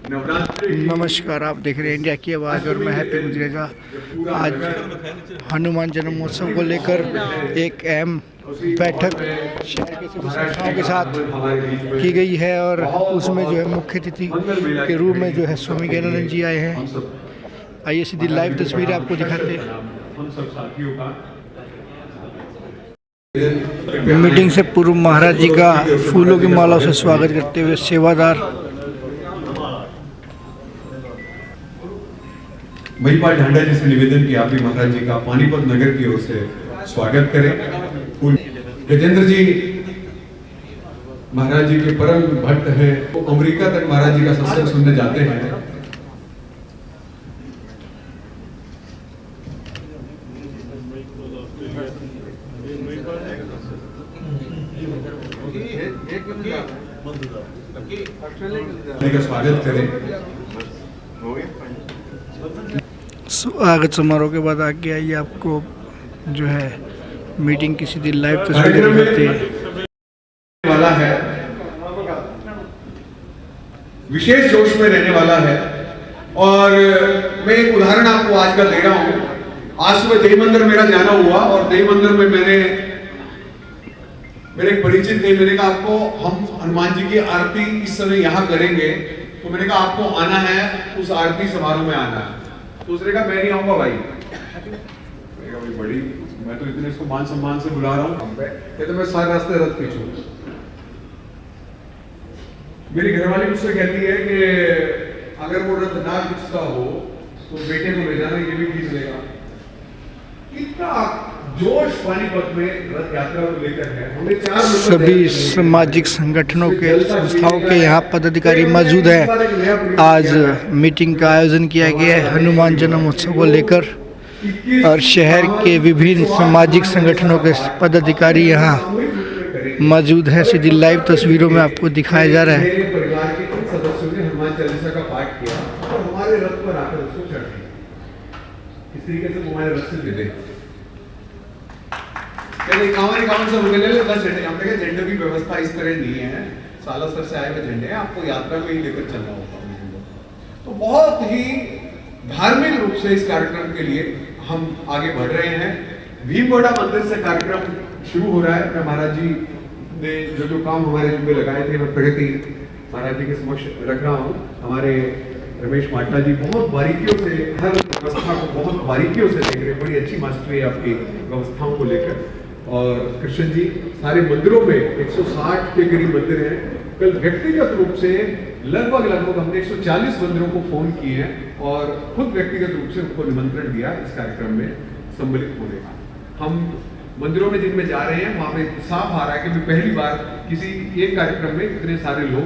नमस्कार, आप देख रहे हैं इंडिया की आवाज़ और मैं हैप्पी गुजरेजा। आज हनुमान जन्मोत्सव को लेकर एक अहम बैठक शहर के सभी संस्थाओं के साथ की गई है और उसमें जो है मुख्य अतिथि के रूप में जो है स्वामी ज्ञानानंद जी आए हैं। आइए सीधी लाइव तस्वीरें आपको दिखाते हैं। मीटिंग से पूर्व महाराज जी का फूलों की मालाओं से स्वागत करते हुए सेवादार महिपाल ढांडा जी से निवेदन किया आप भी महाराज जी का पानीपत नगर की ओर से स्वागत करें। गजेंद्र जी महाराज जी के परम भक्त हैं, वो अमेरिका तक महाराज जी का सत्संग सुनने जाते हैं। का स्वागत करें। स्वागत समारोह के बाद आगे आइए, आपको जो है मीटिंग की सीधी लाइव तस्वीरें दिखाते हैं। वाला है, विशेष जोश में रहने वाला है और मैं एक उदाहरण आपको आज का दे रहा हूं। आज सुबह देव मंदिर मेरा जाना हुआ और देव मंदिर में मेरे एक परिचित थे। मैंने कहा आपको हम हनुमान जी की आरती इस समय यहाँ करेंगे, तो मैंने कहा आपको आना है, उस आरती समारोह में आना है। दूसरे का मैं नहीं आऊंगा भाई। भाई बड़ी मैं तो इतने इसको मान सम्मान से बुला रहा हूँ, तो मैं सारे रास्ते रथ खींचू। मेरी घरवाली मुझसे कहती है कि अगर वो रथ ना खींचता हो तो बेटे को ले जाना, ये भी खींच लेगा। इतना जोश पानीपत में रथ यात्रा को लेकर है। हमने सभी सामाजिक संगठनों के संस्थाओं के यहाँ पदाधिकारी मौजूद हैं। आज मीटिंग का आयोजन किया गया है हनुमान जन्मोत्सव को लेकर और शहर के विभिन्न सामाजिक संगठनों के पदाधिकारी यहाँ मौजूद हैं। सीधी लाइव तस्वीरों में आपको दिखाया जा रहा है। परिवार के इन सदस्यों ने हनुमान चालीसा का पाठ किया और हमारे रथ पर आकर उसको चढ़ दिया। इस तरीके से हमारे रथ से मिले झंडे की व्यवस्था इस तरह नहीं है। सालासर से आए हुए झंडे हैं, आपको यात्रा में ही लेकर चलना होगा। तो बहुत ही धार्मिक रूप से इस कार्यक्रम के लिए हम आगे बढ़ रहे हैं। भीमगोड़ा मंदिर से कार्यक्रम शुरू हो रहा है। मैं महाराज जी ने जो काम हमारे जिम्मे लगाए थे, मैं प्रगति महाराज जी के समक्ष रख रहा हूँ। हमारे रमेश माटला जी बहुत बारीकियों से हर व्यवस्था को बहुत बारीकियों से देख रहे हैं। बड़ी अच्छी मास्टरी है आपकी व्यवस्थाओं को लेकर। और कृष्ण जी सारे मंदिरों में 160 के करीब मंदिर हैं। कल व्यक्तिगत रूप से लगभग हमने 140 मंदिरों को फोन किए हैं और खुद व्यक्तिगत रूप से उनको निमंत्रण दिया इस कार्यक्रम में सम्मिलित होने का। हम मंदिरों में जिनमें जा रहे हैं वहां पे साफ आ रहा है कि मैं पहली बार किसी एक कार्यक्रम में इतने सारे लोग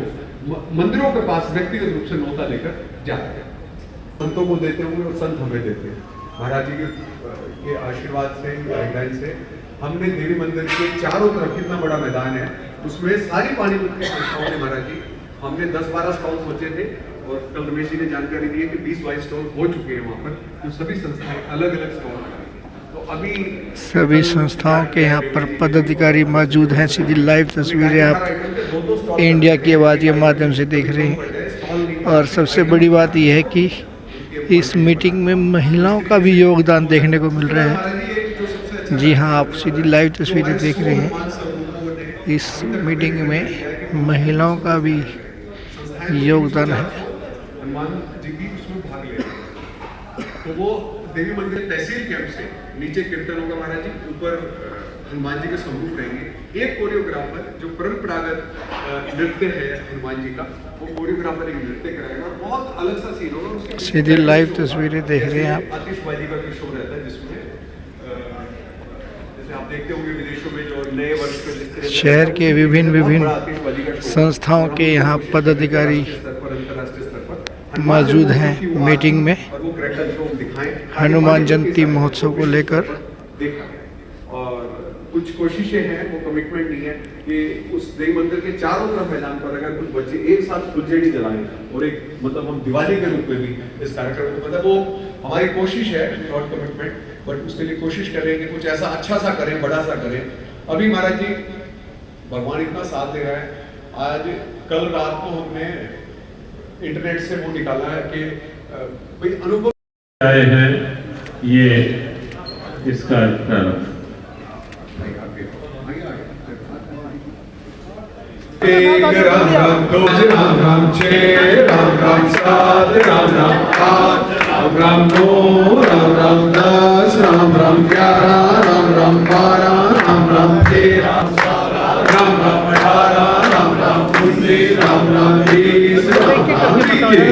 मंदिरों के पास व्यक्तिगत रूप से न्योता लेकर जा रहे हैं। संतों को देते हुए और संत हमें देते हैं। महाराज जी के आशीर्वाद से, गाइडलाइन से हमने देवी मंदिर के चारों तरफ, कितना बड़ा मैदान है, उसमें सारी पानीपत के संस्थाओं ने महाराज जी, हमने 10-12 स्टॉल सोचे थे और कल रमेश जी ने जानकारी दी है कि 20-22 स्टॉल हो चुके हैं वहां पर। तो सभी संस्थाएं अलग अलग स्टॉल लगाएंगी। तो अभी सभी संस्थाओं के यहाँ पर पदाधिकारी मौजूद हैं। सीधी लाइव तस्वीरें आप इंडिया की आवाज़ के माध्यम से देख रहे हैं और सबसे बड़ी बात यह है कि इस मीटिंग में महिलाओं का भी योगदान देखने को मिल रहा है। जी हाँ, आप सीधी लाइव तस्वीरें देख रहे हैं। इस मीटिंग में महिलाओं का भी योगदान है। तो वो देवी मंदिर तहसील कैंप से नीचे कीर्तन होगा महाराज जी, ऊपर हनुमान जी के स्वरूप रहेंगे। एक कोरियोग्राफर जो परंपरागत नृत्य है हनुमान जी का, वो कोरियोग्राफर एक नृत्य कराएगा और बहुत अलग सा सीन होगा। सीधी लाइव तस्वीरें देख रहे हैं आप। आतिशबाजी का भी शो रहता है जिसमें आप देखते होंगे विदेशों में जो नए वर्ष पे शहर के विभिन्न संस्थाओं के यहाँ पदाधिकारी मौजूद हैं मीटिंग में हनुमान जयंती महोत्सव को लेकर। और कुछ कोशिशें हैं, वो कमिटमेंट नहीं है कि उस देवी मंदिर के चारों तरफ मैदान पर अगर कुछ बच्चे एक साथ फुलझड़ी जलाएं और एक मतलब हम दिवाली के रूप में भी इस कार्यक्रम को, मतलब वो हमारी कोशिश है, नॉट कमिटमेंट, बट उसके लिए कोशिश करें कि कुछ ऐसा अच्छा सा करें, बड़ा सा करें। अभी महाराज जी भगवान इतना साथ दे रहा है। आज कल रात को हमने इंटरनेट से वो निकाला है कि भाई अनुभव आए हैं ये इसका प्रारंभ। एक राम राम दो राम राम छः राम राम सात राम राम आठ राम राम नौ राम राम 10 राम राम 11 राम राम 12 राम राम 13 राम राम 18 राम राम 19 राम राम 20 राम राम 21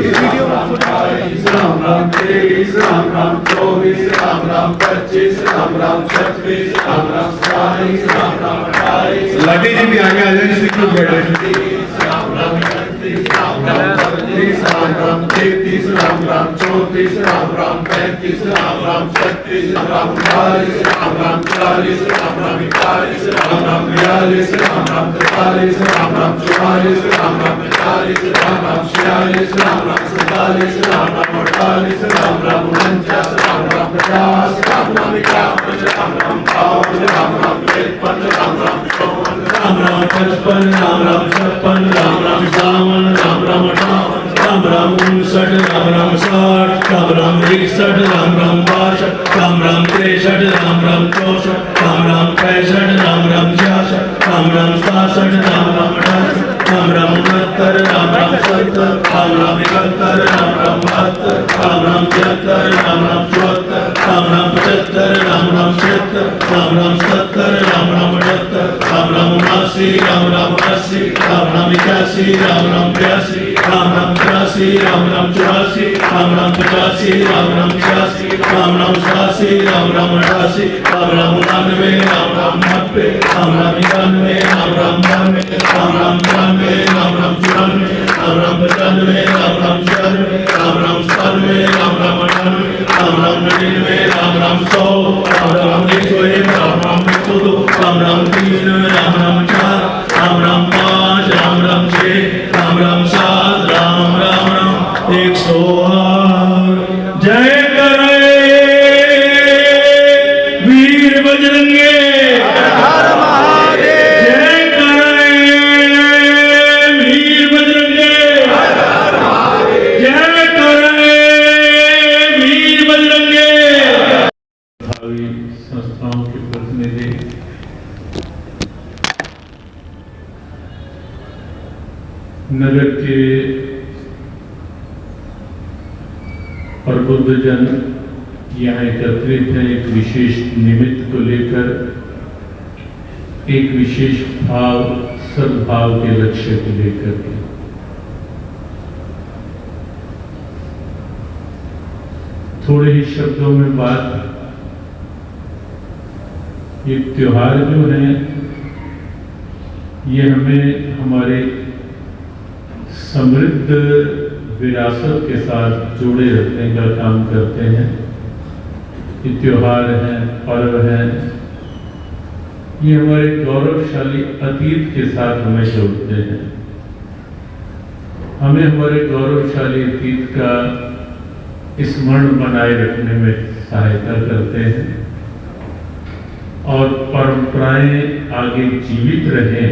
राम राम 23 राम राम 24 राम राम 25 राम राम 26 राम राम 27 राम राम 28 लाठी जी भी आगे आ जाए श्री कृष्ण बैठे राम राम 31 राम राम 32 राम राम 33 राम राम 34 राम राम 35 राम राम 36 राम राम 38 राम राम 40 राम राम 41 राम राम 42 राम राम 43 राम राम 44 राम राम 45 राम राम 46 राम राम 47 राम राम 48 राम राम 49 राम राम 50 राम राम 51 राम राम 52 राम राम 53 राम राम 54 राम राम 55 राम राम 56 राम राम 57 राम राम 58 राम राम 59 राम राम 60 राम राम 61 राम राम 62 राम राम 63 राम राम 64 राम राम 65 राम राम 66 राम राम 67 राम राम 68 राम राम 69 राम राम 70 राम राम 71 राम राम 72 राम राम 73 राम राम 74 राम राम 75 राम राम 76 राम राम 70 राम राम 78 राम राम 79 राम राम 80 राम राम 81 राम राम 82 राम राम 83 राम राम 84 राम राम 85 राम राम 86 राम राम 87 राम राम 88 राम राम 99 राम राम 90 राम राम 91 राम राम 92 राम राम 93 राम राम 94 राम राम 95 राम राम 96 राम राम 97 राम राम 98 राम राम 99 राम राम 100 राम राम 101 राम राम 102 राम राम 3 राम राम 4 राम राम 5 राम राम 6 राम राम 7 राम राम 108 जय करे वीर बजरंगे हर महादेव। जय करे वीर बजरंगे जय करे वीर बजरंगे। भावी संस्थाओं के प्रतिनिधि, नगर के प्रबुद्धजन यहाँ एकत्रित हैं एक विशेष निमित्त को लेकर, एक विशेष भाव सद्भाव के लक्ष्य को लेकर के। थोड़े ही शब्दों में बात, ये त्योहार जो हैं ये हमें हमारे समृद्ध विरासत के साथ जोड़े रखने का काम करते हैं। ये त्योहार हैं, पर्व हैं, ये हमारे गौरवशाली अतीत के साथ हमें जोड़ते हैं, हमें हमारे गौरवशाली अतीत का स्मरण बनाए रखने में सहायता करते हैं और परंपराएं आगे जीवित रहें,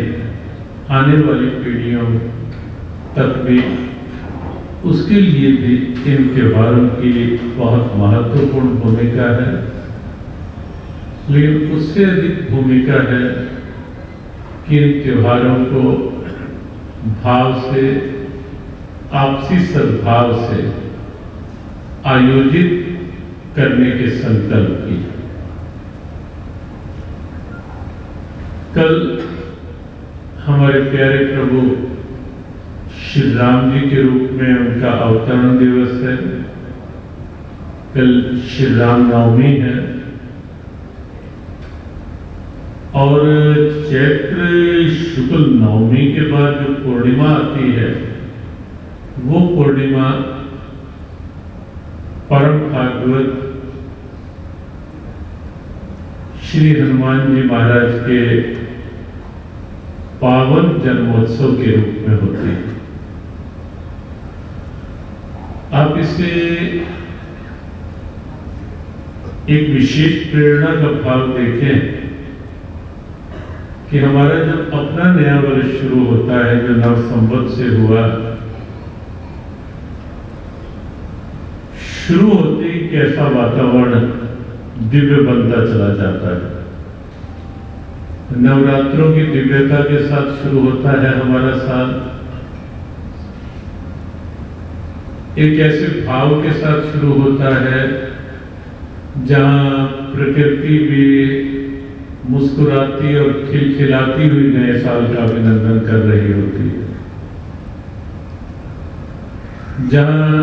आने वाली पीढ़ियों तक भी, उसके लिए भी इन त्योहारों की बहुत महत्वपूर्ण भूमिका है। लेकिन उससे अधिक भूमिका है कि इन त्योहारों को भाव से, आपसी सद्भाव से आयोजित करने के संकल्प की। कल हमारे प्यारे प्रभु श्री राम जी के रूप में उनका अवतरण दिवस है। कल श्री राम नवमी है और चैत्र शुक्ल नवमी के बाद जो पूर्णिमा आती है वो पूर्णिमा परम भागवत श्री हनुमान जी महाराज के पावन जन्मोत्सव के रूप में होती है। आप इसे एक विशेष प्रेरणा का भाव देखें कि हमारा जब अपना नया वर्ष शुरू होता है, जो नव संवत से हुआ, शुरू होते ही कैसा वातावरण दिव्य बनता चला जाता है। नवरात्रों की दिव्यता के साथ शुरू होता है हमारा साल, एक ऐसे भाव के साथ शुरू होता है जहां प्रकृति भी मुस्कुराती और खिलखिलाती हुई नए साल का अभिनंदन कर रही होती है, जहां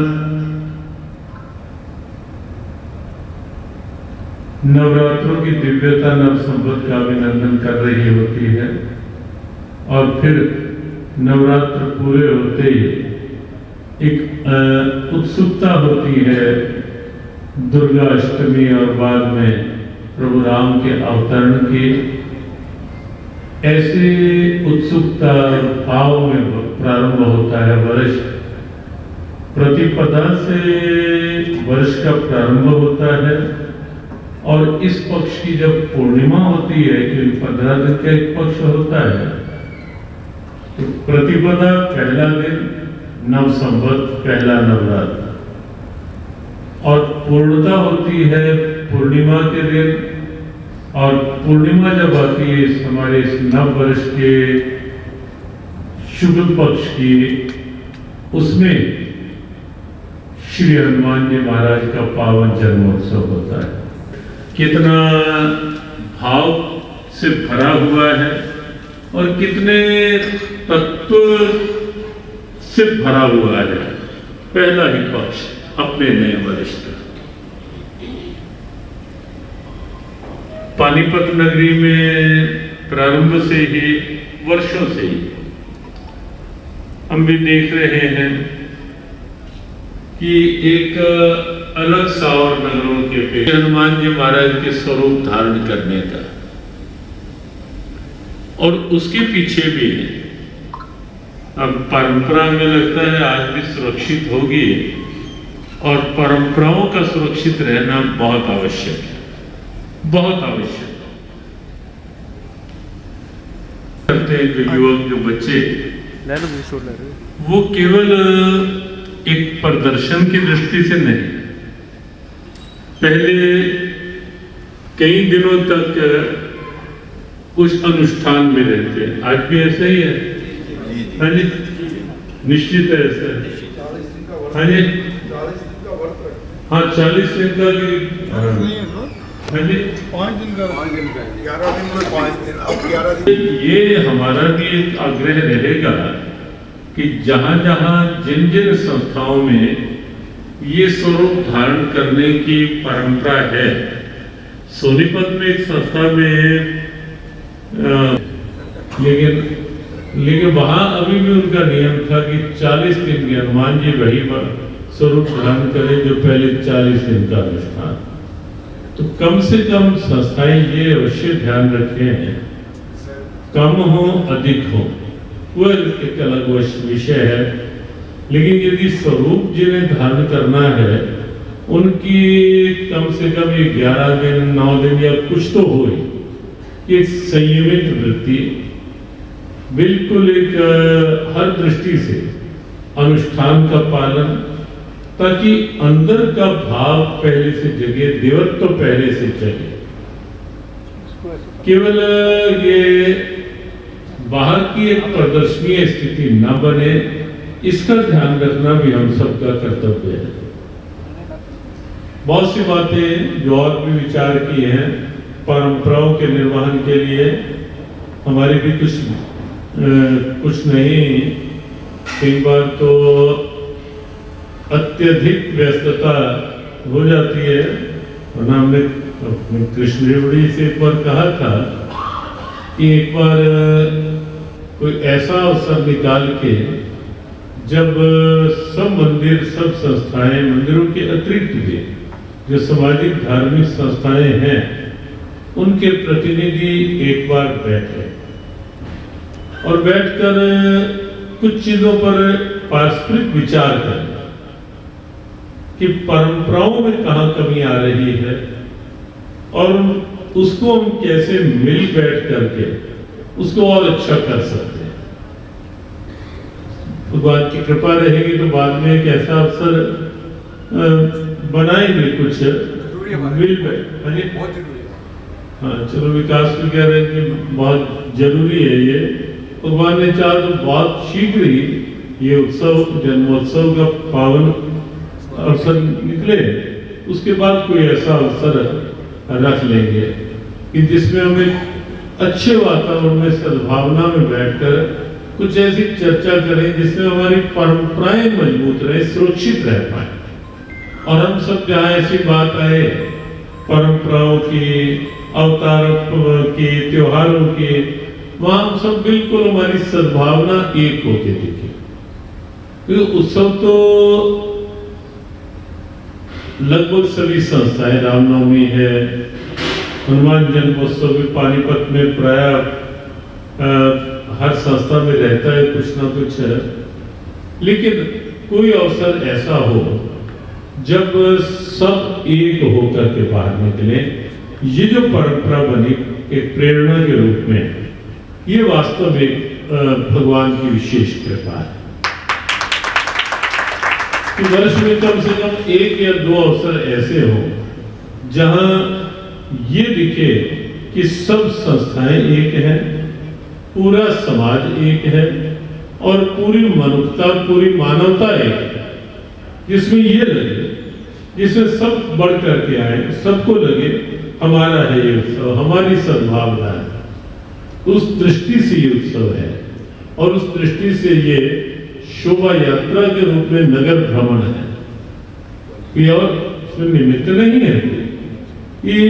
नवरात्रों की दिव्यता नव संवत का अभिनंदन कर रही होती है, और फिर नवरात्र पूरे होते ही एक उत्सुकता होती है दुर्गा अष्टमी और बाद में प्रभु राम के अवतरण की। ऐसे उत्सुकता भाव में प्रारंभ होता है वर्ष। प्रतिपदा से वर्ष का प्रारंभ होता है, और इस पक्ष की जब पूर्णिमा होती है, क्योंकि 15 दिन का एक पक्ष होता है, तो प्रतिपदा पहला दिन, नव संवत पहला नवरात्र, और पूर्णता होती है पूर्णिमा के दिन। और पूर्णिमा जब आती है हमारे इस नव वर्ष के शुक्ल पक्ष की, उसमें श्री हनुमान जी महाराज का पावन जन्मोत्सव होता है। कितना भाव से भरा हुआ है और कितने तत्व से भरा हुआ है पहला ही पक्ष अपने नए वर्ष का। पानीपत नगरी में प्रारंभ से ही, वर्षों से ही हम भी देख रहे हैं कि एक अलग सा और नगरों के पे हनुमान जी महाराज के स्वरूप धारण करने का, और उसके पीछे भी है। अब परंपरा में लगता है आज भी सुरक्षित होगी, और परंपराओं का सुरक्षित रहना बहुत आवश्यक है, बहुत आवश्यक करते हैं। जो युवक, जो बच्चे, वो केवल एक प्रदर्शन की दृष्टि से नहीं, पहले कई दिनों तक कुछ अनुष्ठान में रहते हैं। आज भी ऐसा ही है, हाँ जी, निश्चित है ऐसा है, हाँ जी, हाँ 40 दिन का, हाँ जी 5 दिन का, 11 दिन में 5 दिन, अब 11 दिन। ये हमारा भी एक आग्रह रहेगा कि जहां जहां जिन जिन संस्थाओं में ये स्वरूप धारण करने की परंपरा है, सोनीपत में एक संस्था में लेकिन वहां अभी भी उनका नियम था कि 40 दिन के हनुमान जी वही स्वरूप धारण करें जो पहले 40 दिन का अनुष्ठान। तो कम से कम संस्थाएं ये अवश्य ध्यान रखें, कम हो अधिक हो, वह एक अलग विषय है, लेकिन यदि स्वरूप जिन्हें धारण करना है उनकी कम से कम ये 11 दिन 9 दिन या कुछ तो हो, ये संयमित वृत्ति, बिल्कुल एक हर दृष्टि से अनुष्ठान का पालन, ताकि अंदर का भाव पहले से जगे, देवत्व तो पहले से जगे। केवल ये बाहर की एक प्रदर्शनीय स्थिति न बने, इसका ध्यान रखना भी हम सबका कर्तव्य है। बहुत सी बातें जो और भी विचार की हैं परंपराओं के निर्वहन के लिए, हमारी भी कुछ नहीं, कई बार तो अत्यधिक व्यस्तता हो जाती है। और हमने कृष्ण रेवड़ी से एक बार कहा था कि एक बार कोई ऐसा अवसर निकाल के जब सब मंदिर, सब संस्थाएं, मंदिरों के अतिरिक्त भी जो सामाजिक धार्मिक संस्थाएं हैं, उनके प्रतिनिधि एक बार बैठे और बैठकर कुछ चीजों पर पारस्परिक विचार करें कि परंपराओं में कहां कमी आ रही है और उसको हम कैसे मिल बैठ करके उसको और अच्छा कर सकते हैं। भगवान की कृपा रहेगी तो बाद में एक ऐसा अवसर बनाएंगे कुछ मिल पे। बहुत जरूरी है। हाँ चलो, विकास भी कह रहे हैं कि बहुत जरूरी है ये। भगवान ने चाहा तो बहुत शीघ्र ही ये उत्सव, जन्मोत्सव का पावन अवसर निकले, उसके बाद कोई ऐसा अवसर रख लेंगे कि जिसमें हमें अच्छे वातावरण में सद्भावना में बैठकर कुछ ऐसी चर्चा करें जिसमें हमारी परंपराएं मजबूत रहे, सुरक्षित रह पाए। और हम सब जहाँ ऐसी बात आए परंपराओं की, अवतारों की, त्योहारों की, वहां हम सब बिल्कुल हमारी सद्भावना एक होके दिखे। क्योंकि उत्सव तो लगभग सभी संस्थाएं, रामनवमी है, हनुमान जन्मोत्सव भी पानीपत में प्राय हर संस्था में रहता है कुछ ना कुछ है। लेकिन कोई अवसर ऐसा हो जब सब एक होकर के बाहर निकले, ये जो परंपरा बनी एक प्रेरणा के रूप में, ये वास्तव में भगवान की विशेष कृपा है कि वर्ष में कम से कम एक या दो अवसर ऐसे हो जहां ये दिखे कि सब संस्थाएं एक हैं, पूरा समाज एक है और पूरी मनुष्यता, पूरी मानवता एक है, जिसमें ये लगे, जिसमें सब बढ़ करके आए, सबको लगे हमारा है ये उत्सव, हमारी सद्भावना है। उस दृष्टि से ये उत्सव है और उस दृष्टि से ये शोभा यात्रा के रूप में नगर भ्रमण है। ये और उसमें निमित्त नहीं है, ये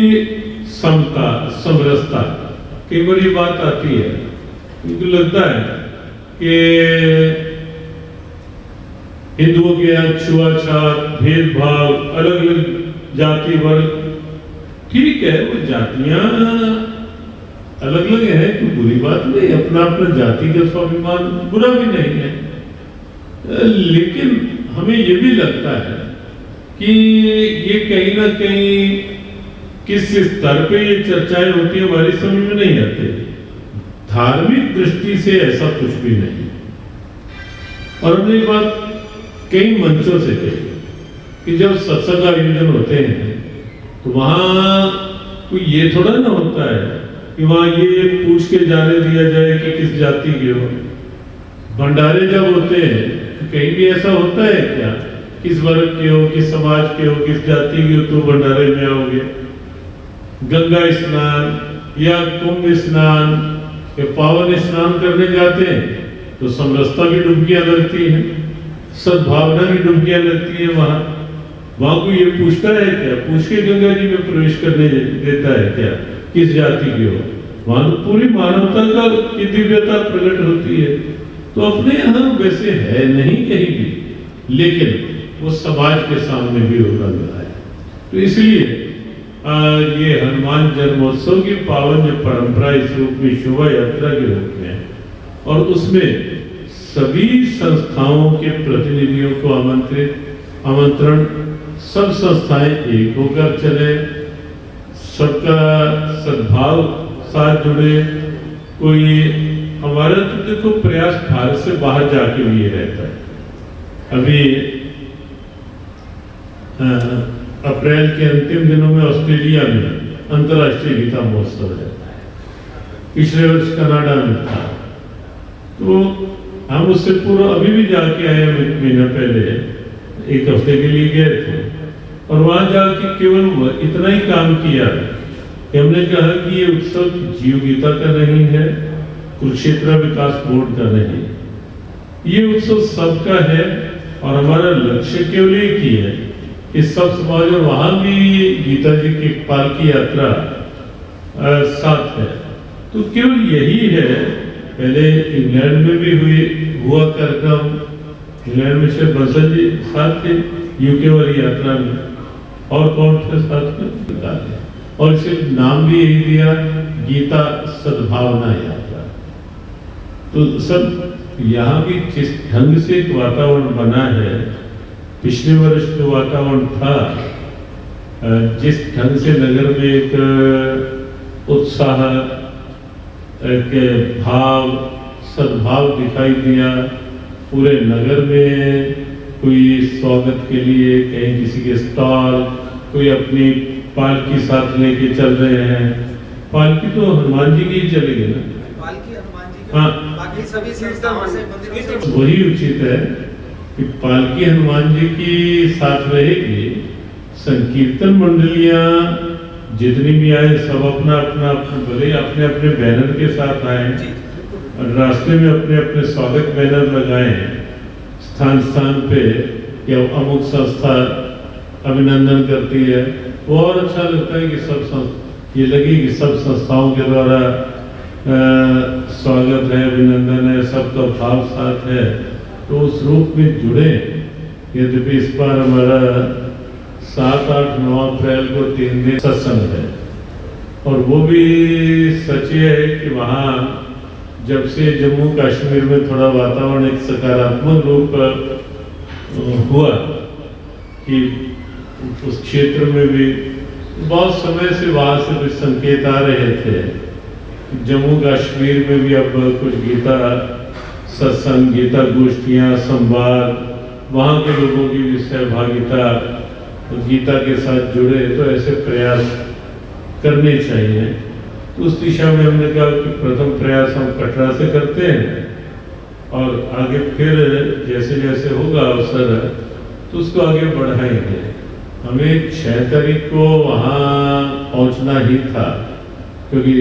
समता, समरसता। कई बार ये बात आती है, मुझे लगता है कि हिंदुओं के यहाँ छुआछात, भेदभाव, अलग अलग जाति वर्ग, ठीक है, वो जातियां अलग अलग है, कोई बुरी बात नहीं, अपना अपना जाति का स्वाभिमान बुरा भी नहीं है। लेकिन हमें ये भी लगता है कि ये कहीं ना कहीं किस स्तर पे ये चर्चाएं होती है हमारी समझ में नहीं आती। धार्मिक दृष्टि से ऐसा कुछ भी नहीं। और हमने ये बात कई मंचों से कही कि जब सत्संग आयोजन होते हैं तो वहां कोई ये थोड़ा ना होता है कि वहां ये पूछ के जाने दिया जाए कि किस जाति के हो। भंडारे जब होते हैं तो कहीं भी ऐसा होता है क्या, किस वर्ग के हो, किस समाज के हो, किस जाति के हो तो भंडारे में आओगे। गंगा स्नान या कुंभ स्नान या पावन स्नान करने जाते हैं तो समरसता की डुबकियां लगती हैं, सद्भावना की डुबकियां लगती है। वहां कोई ये पूछता है क्या, पूछ के गंगा जी में प्रवेश करने देता है क्या, किस जाति की हो। वहां तो पूरी मानवता का की दिव्यता प्रकट होती है। तो अपने यहाँ वैसे है नहीं कहीं भी, लेकिन वो समाज के सामने भी हो रहा है। तो इसलिए ये हनुमान जन्मोत्सव की पावन जो परंपरा इस रूप में शोभा यात्रा के रूप में, और उसमें सभी संस्थाओं के प्रतिनिधियों को आमंत्रण, सब संस्थाएं एक होकर चले, सबका सद्भाव साथ जुड़े। कोई हमारा तो देखो प्रयास भारत से बाहर जाके भी ये रहता है। अभी अप्रैल के अंतिम दिनों में ऑस्ट्रेलिया में अंतर्राष्ट्रीय गीता महोत्सव है, पिछले वर्ष कनाडा में था। तो हम उससे पूर्व अभी भी जाके आए, हम 1 महीना पहले 1 हफ्ते के लिए गए थे और वहां जाके केवल इतना ही काम किया कि हमने कहा कि ये उत्सव जीव गीता का नहीं है, कुरुक्षेत्र विकास बोर्ड का नहीं, ये उत्सव सबका है और हमारा लक्ष्य केवल एक ही है कि सब समाज, और वहां भी गीता जी की पालकी यात्रा साथ है। तो केवल यही है। पहले इंग्लैंड में भी हुआ कार्यक्रम, इंग्लैंड में से बंसल जी साथ थे यूके वाली यात्रा में, और कौन थे साथ में निकाले, और इसे नाम भी यही दिया, गीता सद्भावना यात्रा। तो सब यहाँ भी जिस ढंग से एक वातावरण बना है, पिछले वर्ष जो वातावरण था, जिस ढंग से नगर में एक उत्साह के भाव, सद्भाव दिखाई दिया, पूरे नगर में कोई स्वागत के लिए, कहीं किसी के स्टॉल, कोई अपनी पालकी साथ लेके चल रहे हैं। पालकी तो हनुमान जी की ही चलेगी ना, पालकी हनुमान जी का, हाँ बाकी सभी संस्थाओं से मंदिरों से वही उचित है कि पालकी हनुमान जी की साथ रहेगी। संकीर्तन मंडलियां जितनी भी आए सब अपना अपना भले अपने अपने बैनर के साथ आए और रास्ते में अपने अपने स्वागत बैनर लगाए स्थान स्थान पे, या अमुक संस्था अभिनंदन करती है, वो और अच्छा लगता है कि ये लगे कि सब संस्थाओं के द्वारा स्वागत है, अभिनंदन है, सबका भाव साथ है, तो उस रूप में जुड़े। यद्यपि इस बार हमारा 7, 8, 9 अप्रैल को 3 दिन सत्संग है, और वो भी सच ये है कि वहाँ जब से जम्मू कश्मीर में थोड़ा वातावरण एक सकारात्मक रूप हुआ कि उस क्षेत्र में भी बहुत समय से वहाँ से भी संकेत आ रहे थे, जम्मू कश्मीर में भी अब कुछ गीता सत्संग, गीता गोष्ठियाँ, संवाद, वहाँ के लोगों की भी सहभागिता गीता के साथ जुड़े, तो ऐसे प्रयास करने चाहिए। तो उस दिशा में हमने कहा कि प्रथम प्रयास हम कटरा से करते हैं, और आगे फिर जैसे जैसे होगा अवसर तो उसको आगे बढ़ाएंगे। हमें 6 तारीख को वहाँ पहुँचना ही था, क्योंकि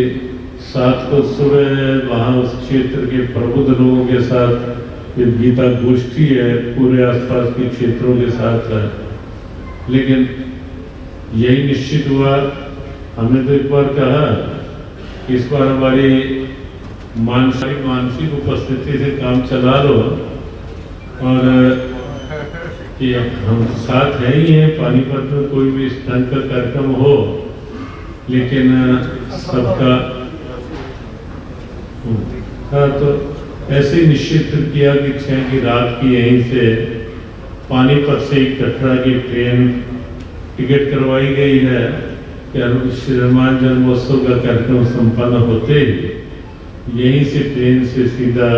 7 को सुबह वहाँ उस क्षेत्र के प्रबुद्ध लोगों के साथ एक गीता गोष्ठी है, पूरे आसपास के क्षेत्रों के साथ है। लेकिन यही निश्चित हुआ, हमने तो एक बार कहा कि इस बार हमारी मानसिक उपस्थिति से काम चला लो, और कि हम साथ हैं ही हैं, पानीपत में कोई भी इस ढंग का कार्यक्रम हो, लेकिन सबका हाँ, तो ऐसे ही निश्चित किया कि 6 की रात की यहीं से पानीपत से कटरा की ट्रेन टिकट करवाई गई है कि श्री हनुमान जन्मोत्सव का कार्यक्रम संपन्न होते ही यहीं से ट्रेन से सीधा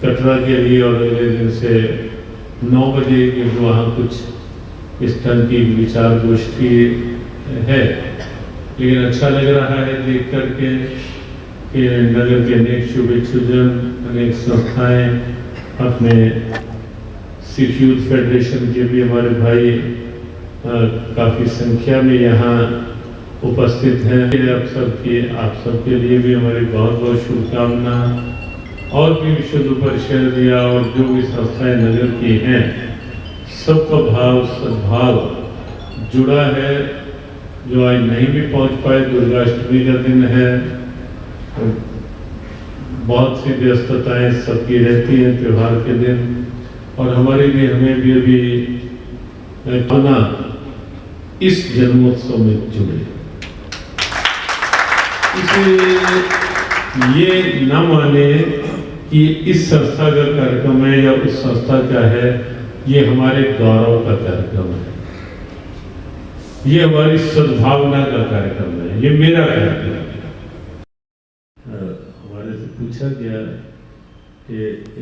कटरा के लिए, और अगले दिन से 9 बजे के वहाँ कुछ इस ढंग की विचार गोष्ठी है। लेकिन अच्छा लग रहा है देख करके कि नगर के अनेक शुभेच्छुजन, अनेक संस्थाएं, अपने सिख यूथ फेडरेशन के भी हमारे भाई काफ़ी संख्या में यहाँ उपस्थित हैं। आप सबके लिए भी हमारी बहुत बहुत शुभकामना, और भी विश्व परिषद या और जो भी संस्थाएं नगर की हैं, सबका भाव सद्भाव जुड़ा है। जो आज नहीं भी पहुंच पाए, दुर्गाष्टमी का दिन है, बहुत सी व्यस्तताएं सबकी रहती हैं त्योहार के दिन, और हमारे लिए हमें भी अभी अपना इस जन्मोत्सव में जुड़े। इसलिए ये न माने कि इस संस्था का कार्यक्रम है या उस संस्था का है, ये हमारे गौरव का कार्यक्रम है, ये हमारी सद्भावना का कार्यक्रम है, ये मेरा कार्यक्रम है। हमारे से पूछा गया कि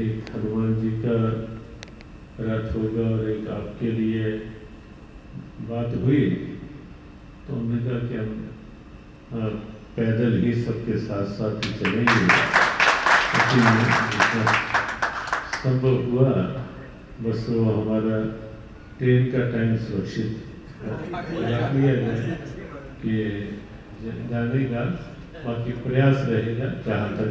एक हनुमान जी का रथ होगा और एक आपके लिए बात हुई, तो हमने कहा कि हम पैदल ही सबके साथ साथ ही चलेंगे। संभव हुआ, बस वो हमारा ट्रेन का टाइम सुरक्षित रख लिया गया कि जाने का, बाकी प्रयास रहेगा जहाँ तक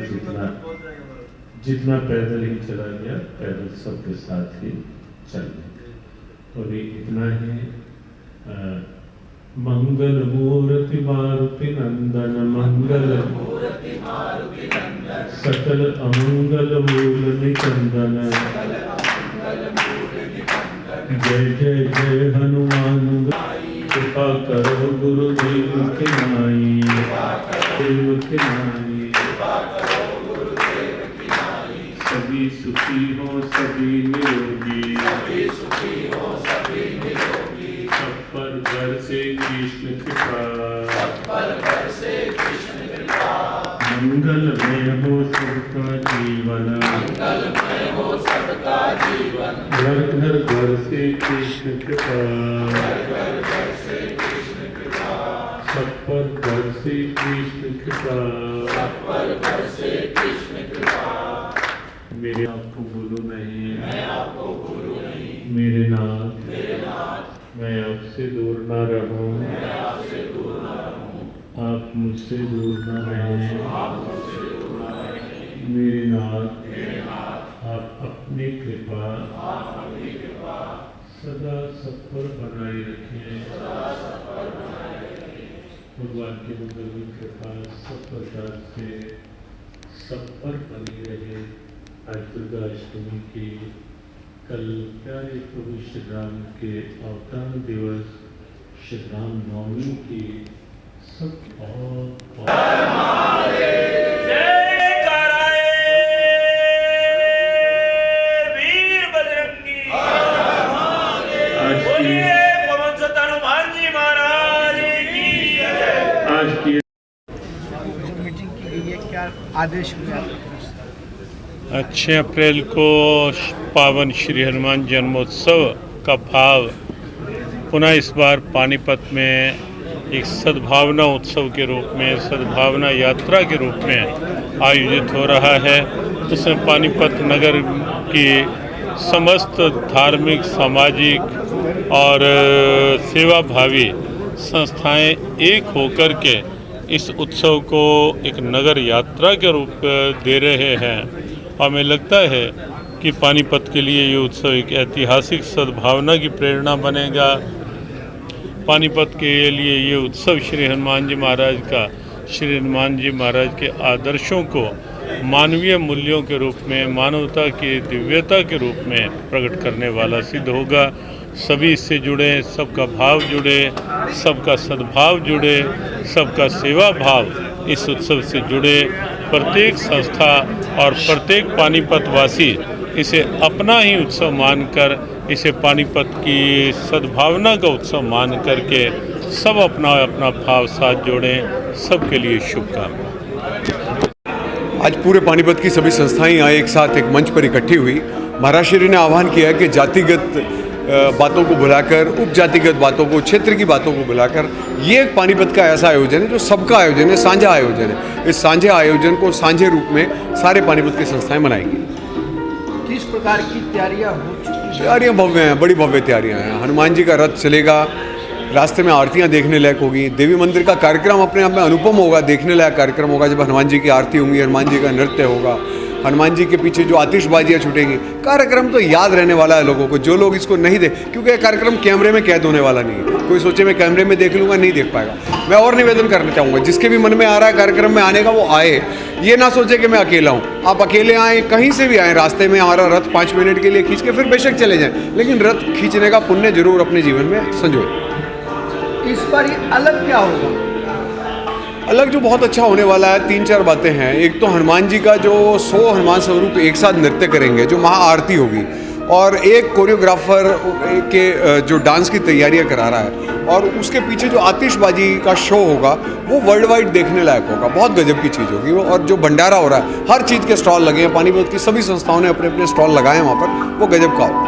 जितना पैदल ही चला गया, पैदल सबके साथ ही चलेंगे। तो अभी इतना ही। मंगल मूर्ति मारुति नंदन, मंगल सकल अमंगल मूल निकंदन, जय जय जय हनुमान, कृपा करो गुरुदेव के नाई, देव के नाई। सभी सुखी हो सभी निरोगी, सब पर घर से कृष्ण कृपा, मंगलमय हो सबका जीवन, घर घर घर कृष्ण कृपा, सब पर बरसे कृष्ण कृपा, मेरे आपको भूलूं नहीं, मेरे नाथ, मैं आपसे दूर ना रहूं, आप मुझसे दूर ना रहें, मेरे नाथ, आप अपनी कृपा सदा सब पर बनाए रखें। भगवान की मंगल कृपा सब प्रकार से सब पर बनी रहे। आज दुर्गा अष्टमी की, कल प्यारे प्रभु श्री राम के अवतार दिवस श्री राम नवमी की सब बहुत वीर बजरंगी आज की पवन सुत हनुमान जी महाराज की आज की जो मीटिंग की गई है, क्या आदेश हुए आपके तरफ से? 6 अप्रैल को पावन श्री हनुमान जन्मोत्सव का भाव पुनः इस बार पानीपत में एक सद्भावना उत्सव के रूप में, सद्भावना यात्रा के रूप में आयोजित हो रहा है। उसमें पानीपत नगर की समस्त धार्मिक, सामाजिक और सेवाभावी संस्थाएं एक होकर के इस उत्सव को एक नगर यात्रा के रूप दे रहे हैं। और हमें लगता है कि पानीपत के लिए ये उत्सव एक ऐतिहासिक सद्भावना की प्रेरणा बनेगा। पानीपत के लिए ये उत्सव श्री हनुमान जी महाराज का, श्री हनुमान जी महाराज के आदर्शों को मानवीय मूल्यों के रूप में, मानवता की दिव्यता के रूप में प्रकट करने वाला सिद्ध होगा। सभी इससे जुड़े, सबका भाव जुड़े, सबका सद्भाव जुड़े, सबका सेवा भाव इस उत्सव से जुड़े। प्रत्येक संस्था और प्रत्येक पानीपत वासी इसे अपना ही उत्सव मानकर, इसे पानीपत की सद्भावना का उत्सव मान करके सब अपना अपना भाव साथ जोड़ें। सबके लिए शुभकामनाएं। आज पूरे पानीपत की सभी संस्थाएं यहाँ एक साथ एक मंच पर इकट्ठी हुई। महाराज श्री ने आह्वान किया है कि जातिगत बातों को भुलाकर, उपजातिगत बातों को, क्षेत्र की बातों को भुलाकर ये एक पानीपत का ऐसा आयोजन है जो सबका आयोजन है, साझा आयोजन है। इस साझे आयोजन को साझे रूप में सारे पानीपत की संस्थाएं मनाएंगी। किस प्रकार की तैयारियां हो चुकी हैं? तैयारियाँ भव्य हैं, बड़ी भव्य तैयारियाँ हैं। हनुमान जी का रथ चलेगा, रास्ते में आरतियाँ देखने लायक होगी। देवी मंदिर का कार्यक्रम अपने आप में अनुपम होगा, देखने लायक कार्यक्रम होगा। जब हनुमान जी की आरती होंगी, हनुमान जी का नृत्य होगा, हनुमान जी के पीछे जो आतिशबाजियाँ छूटेंगी, कार्यक्रम तो याद रहने वाला है लोगों को। जो लोग इसको नहीं देख, क्योंकि यह कार्यक्रम कैमरे में कैद होने वाला नहीं है। कोई सोचे मैं कैमरे में देख लूँगा, नहीं देख पाएगा। मैं और निवेदन करना चाहूँगा, जिसके भी मन में आ रहा है कार्यक्रम में आने का, वो आए। ये ना सोचे कि मैं अकेला हूँ। आप अकेले आएँ, कहीं से भी आएँ, रास्ते में हमारा रथ 5 मिनट के लिए खींच के फिर बेशक चले जाएँ, लेकिन रथ खींचने का पुण्य जरूर अपने जीवन में संजोए। इस बार ये अलग क्या होगा? अलग जो बहुत अच्छा होने वाला है, 3-4 बातें हैं। एक तो हनुमान जी का जो 100 हनुमान स्वरूप एक साथ नृत्य करेंगे, जो महाआरती होगी, और एक कोरियोग्राफर के जो डांस की तैयारियां करा रहा है, और उसके पीछे जो आतिशबाजी का शो होगा वो वर्ल्ड वाइड देखने लायक होगा। बहुत गजब की चीज़ होगी वो। और जो भंडारा हो रहा है, हर चीज़ के स्टॉल लगे हैं, पानीपत की सभी संस्थाओं ने अपने अपने स्टॉल लगाए हैं वहाँ पर, वो गजब का होगा।